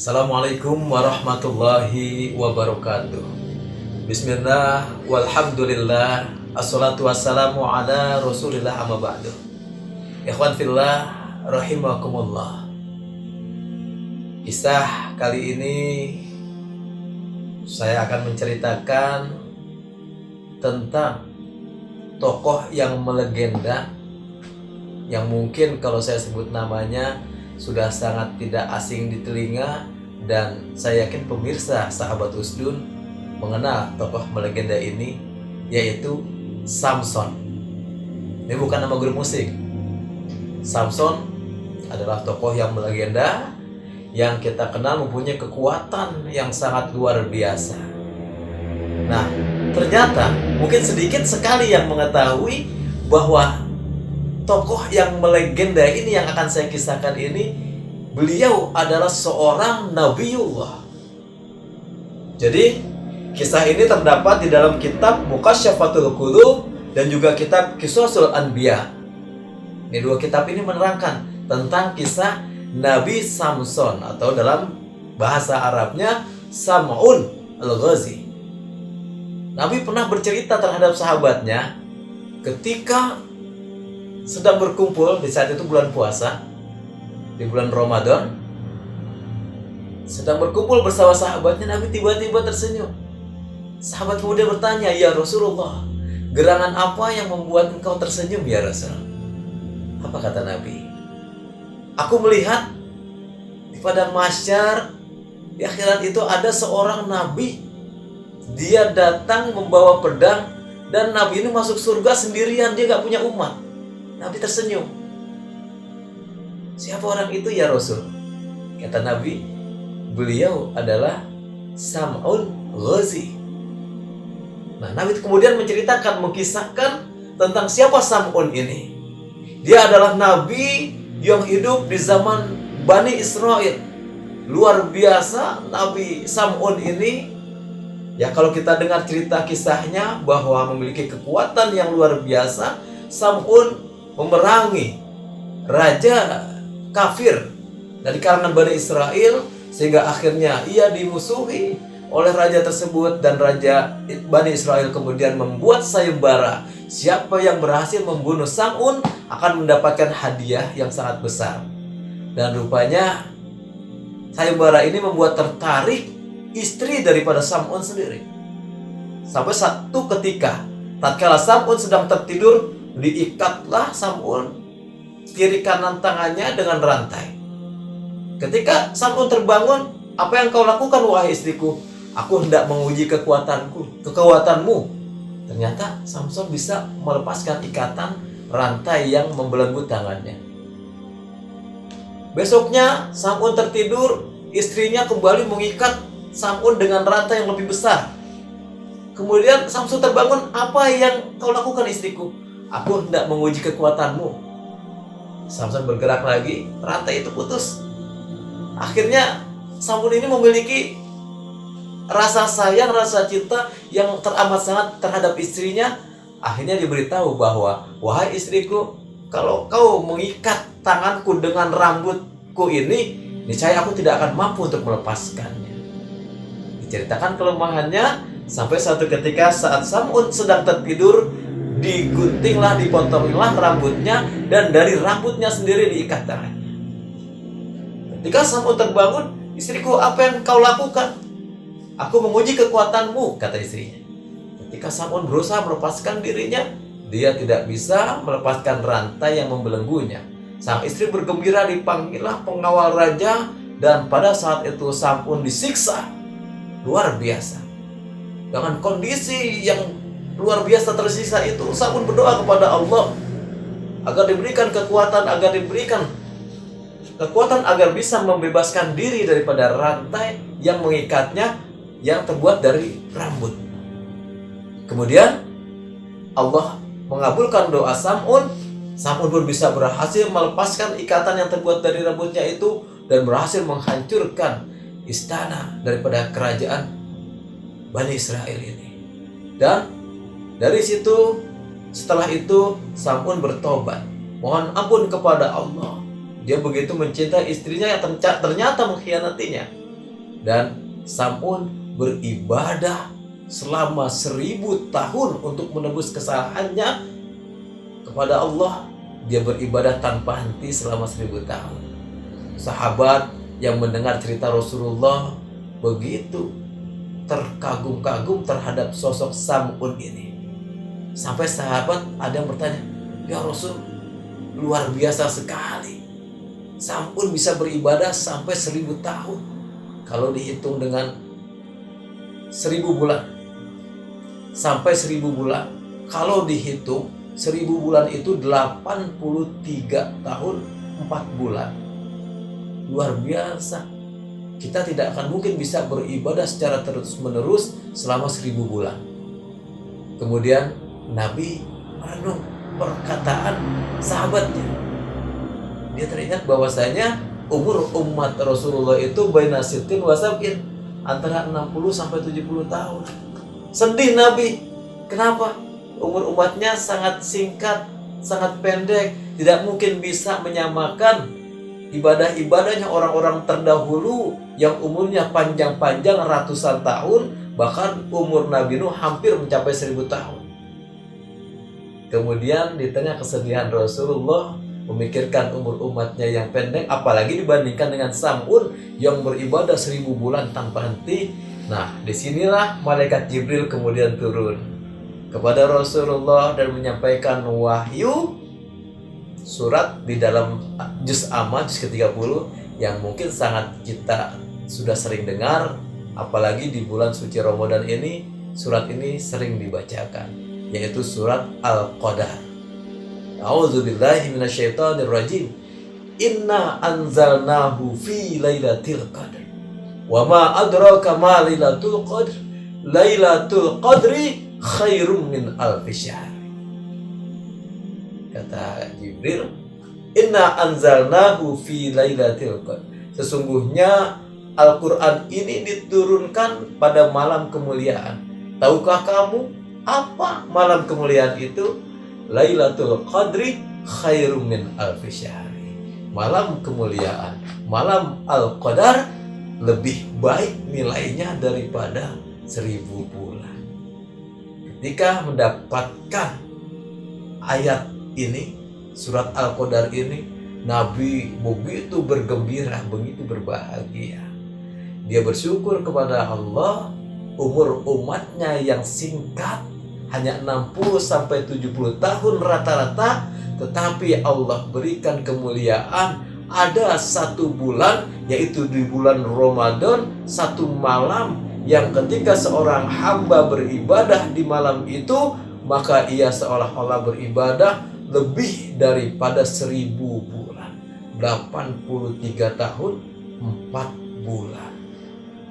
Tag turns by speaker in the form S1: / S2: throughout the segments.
S1: Assalamualaikum warahmatullahi wabarakatuh. Bismillah, walhamdulillah, assalatu wassalamu ala rasulillah amma ba'du. Ikhwan fillah, rahimakumullah. Kisah kali ini saya akan menceritakan tentang tokoh yang melegenda, yang mungkin kalau saya sebut namanya sudah sangat tidak asing di telinga, dan saya yakin pemirsa sahabat Usdun mengenal tokoh melegenda ini, yaitu Samson. Ini bukan nama grup musik. Samson adalah tokoh yang melegenda, yang kita kenal mempunyai kekuatan yang sangat luar biasa. Nah, ternyata mungkin sedikit sekali yang mengetahui bahwa tokoh yang melegenda ini yang akan saya kisahkan ini, beliau adalah seorang Nabiullah. Jadi, kisah ini terdapat di dalam kitab Muqasyafatul Qulub dan juga kitab Qisasul Anbiya. Ini dua kitab ini menerangkan tentang kisah Nabi Samson, atau dalam bahasa Arabnya Sam'un al-Ghazi. Nabi pernah bercerita terhadap sahabatnya ketika sedang berkumpul di saat itu bulan puasa, di bulan Ramadan, sedang berkumpul bersama sahabatnya. Nabi tiba-tiba tersenyum. Sahabat kemudian bertanya, "Ya Rasulullah, gerangan apa yang membuat engkau tersenyum ya Rasul?" Apa kata Nabi? "Aku melihat di padang mahsyar, di akhirat itu ada seorang Nabi. Dia datang membawa pedang, dan Nabi ini masuk surga sendirian, dia gak punya umat." Nabi tersenyum. "Siapa orang itu ya Rasul?" Kata Nabi, "Beliau adalah Sam'un Ghazi." Nah, Nabi kemudian menceritakan, mengkisahkan tentang siapa Sam'un ini. Dia adalah Nabi yang hidup di zaman Bani Israel. Luar biasa Nabi Sam'un ini. Ya, kalau kita dengar cerita kisahnya bahwa memiliki kekuatan yang luar biasa. Sam'un memerangi raja kafir dari kalangan Bani Israel, sehingga akhirnya ia dimusuhi oleh raja tersebut, dan raja Bani Israel kemudian membuat sayembara. Siapa yang berhasil membunuh Sam'un akan mendapatkan hadiah yang sangat besar. Dan rupanya sayembara ini membuat tertarik istri daripada Sam'un sendiri. Sampai satu ketika, tatkala Sam'un sedang tertidur, diikatlah Sam'un kiri kanan tangannya dengan rantai. Ketika Sam'un terbangun, "Apa yang kau lakukan wahai istriku?" "Aku hendak menguji kekuatanmu." Ternyata Samson bisa melepaskan ikatan rantai yang membelenggu tangannya. Besoknya Sam'un tertidur, istrinya kembali mengikat Sam'un dengan rantai yang lebih besar. Kemudian Samson terbangun, "Apa yang kau lakukan istriku?" "Aku hendak menguji kekuatanmu." Samson bergerak lagi, rantai itu putus. Akhirnya Samson ini memiliki rasa sayang, rasa cinta yang teramat sangat terhadap istrinya. Akhirnya diberitahu bahwa, "Wahai istriku, kalau kau mengikat tanganku dengan rambutku ini, niscaya aku tidak akan mampu untuk melepaskannya." Diceritakan kelemahannya sampai suatu ketika saat Sam'un sedang tertidur, diguntinglah, dipotonglah rambutnya, dan dari rambutnya sendiri diikat tangannya. Ketika Sam'un terbangun, "Istriku, apa yang kau lakukan?" "Aku menguji kekuatanmu," kata istrinya. Ketika Sam'un berusaha melepaskan dirinya, dia tidak bisa melepaskan rantai yang membelenggunya. Sang istri bergembira, dipanggillah pengawal raja, dan pada saat itu Sam'un disiksa luar biasa. Dengan kondisi yang luar biasa tersiksa itu, Sam'un berdoa kepada Allah agar diberikan kekuatan, agar bisa membebaskan diri daripada rantai yang mengikatnya, yang terbuat dari rambut. Kemudian Allah mengabulkan doa Sam'un. Sam'un pun bisa berhasil melepaskan ikatan yang terbuat dari rambutnya itu, dan berhasil menghancurkan istana daripada kerajaan Bani Israel ini. Dan dari situ, setelah itu Sam'un bertobat, mohon ampun kepada Allah. Dia begitu mencintai istrinya yang ternyata mengkhianatinya. Dan Sam'un beribadah selama 1000 tahun untuk menebus kesalahannya kepada Allah. Dia beribadah tanpa henti selama 1000 tahun. Sahabat yang mendengar cerita Rasulullah begitu terkagum-kagum terhadap sosok Sam'un ini. Sampai sahabat ada yang bertanya, "Ya Rasul, luar biasa sekali. Sam'un bisa beribadah sampai 1000 tahun. Kalau dihitung dengan 1000 bulan. Sampai 1000 bulan. Kalau dihitung 1000 bulan itu 83 tahun 4 bulan. Luar biasa. Kita tidak akan mungkin bisa beribadah secara terus-menerus selama 1000 bulan. Kemudian Nabi merenung perkataan sahabatnya. Dia teringat bahwasanya umur umat Rasulullah itu baina sittin wa sab'in, antara 60 sampai 70 tahun. Sedih Nabi. Kenapa? Umur umatnya sangat singkat, sangat pendek, tidak mungkin bisa menyamakan ibadah-ibadahnya orang-orang terdahulu yang umurnya panjang-panjang ratusan tahun, bahkan umur Nabi Nuh hampir mencapai 1000 tahun. Kemudian di tengah kesedihan Rasulullah memikirkan umur umatnya yang pendek, apalagi dibandingkan dengan Sam'un yang beribadah 1000 bulan tanpa henti. Nah, disinilah malaikat Jibril kemudian turun kepada Rasulullah dan menyampaikan wahyu surat di dalam juz Amma, juz ke-30, yang mungkin sangat kita sudah sering dengar, apalagi di bulan suci Ramadan ini. Surat ini sering dibacakan, yaitu surat Al-Qadar. A'udzubillahi minasyaitonirrajim. Inna anzalnahu fi lailatul qadr. Wa ma adraka ma lailatul qadr. Lailatul qadri khairum min alfi syahr. Kata Jibril, inna anzalnahu fi lailatul qadr. Sesungguhnya Al-Quran ini diturunkan pada malam kemuliaan. Tahukah kamu apa malam kemuliaan itu? Lailatul Qadri khairum min alfi syahri. Malam kemuliaan, malam Al-Qadar lebih baik nilainya daripada 1000 bulan. Ketika mendapatkan ayat ini, surat Al-Qadar ini, Nabi begitu bergembira, begitu berbahagia. Dia bersyukur kepada Allah, umur umatnya yang singkat, hanya 60 sampai 70 tahun rata-rata, tetapi Allah berikan kemuliaan. Ada 1 bulan, yaitu di bulan Ramadan, 1 malam yang ketika seorang hamba beribadah di malam itu, maka ia seolah-olah beribadah lebih daripada 1000 bulan. 83 tahun 4 bulan.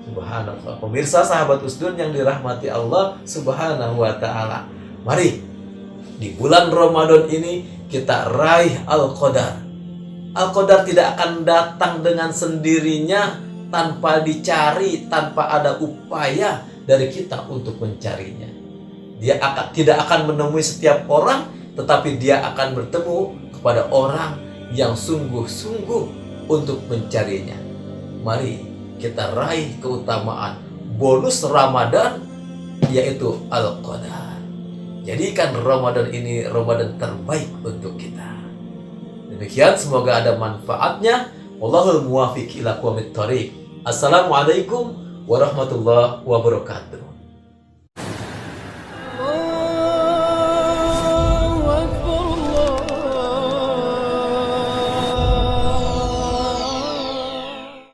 S1: Subhanallah. Pemirsa sahabat Usdun yang dirahmati Allah Subhanahu wa ta'ala, mari di bulan Ramadan ini kita raih Al-Qadar. Al-Qadar tidak akan datang dengan sendirinya tanpa dicari, tanpa ada upaya dari kita untuk mencarinya. Dia tidak akan menemui setiap orang, tetapi dia akan bertemu kepada orang yang sungguh-sungguh untuk mencarinya. Mari kita raih keutamaan bonus Ramadan, yaitu Al-Qadar. Jadikan Ramadan ini Ramadan terbaik untuk kita. Demikian, semoga ada manfaatnya. Wallahul muwaffiq ila aqwamit thoriq. Assalamualaikum warahmatullahi wabarakatuh.